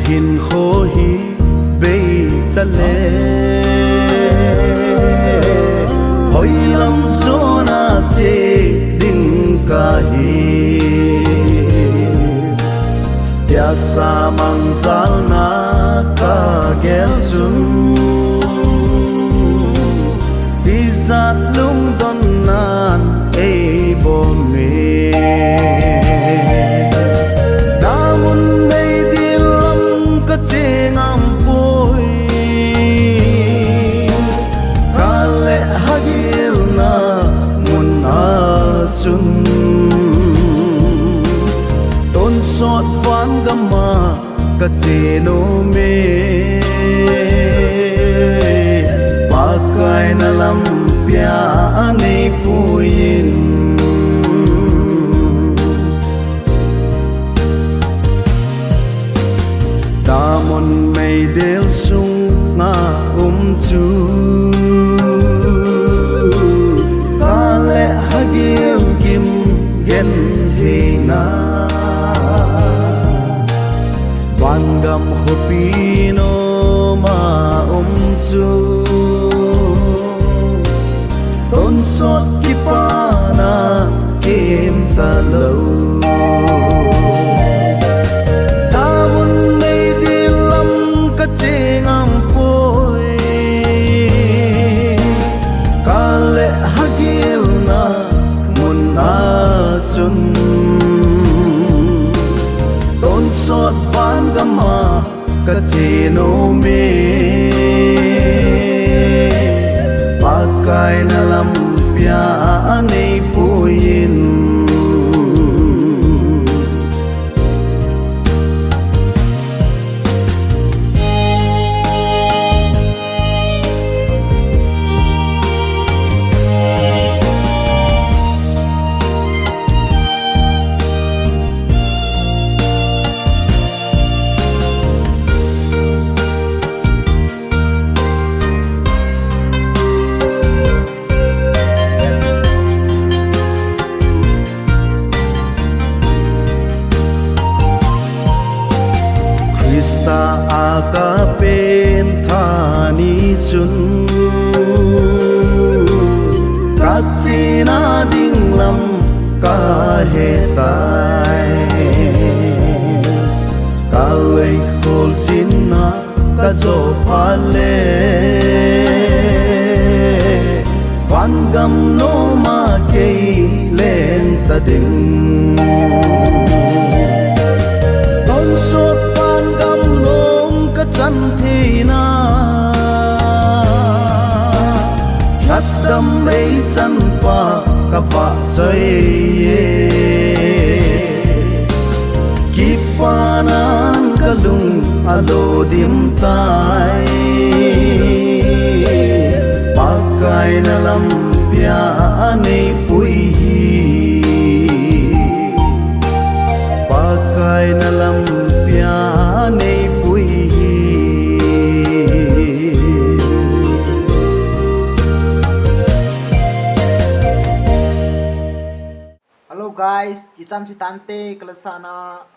hin khô hi bê ta lê hoi lam zona che ding ka hi ya sa mang zal na ka gel sun đi giat lung don nan ei bo me damun mei dilam ka chengam poi kale hagil na mun a chun ton sot van gama ka cheno me pakai na lampia ani puin damon mei del sung nga chu kale hagil kim gen the na van gam khopino ma chu tôn sót kipana kim ta lâu ta muốn mây đi lắm cả chengam poi ka le hagil na mun a chun tôn sót van gama cả cheno me pakai na lampia ani puin Krista aka pen thani chun các china ding lam ka he tai ka lei khol sin na ka zo phale van gam no ma ke len ta ding ton sot chân thì na khát đam mấy chân qua cả vạ dây kịp qua nan cả lung alo điểm tai pakai na lampia ani pui pakai na lampia ani Halo guys, Cican Citante Kelesana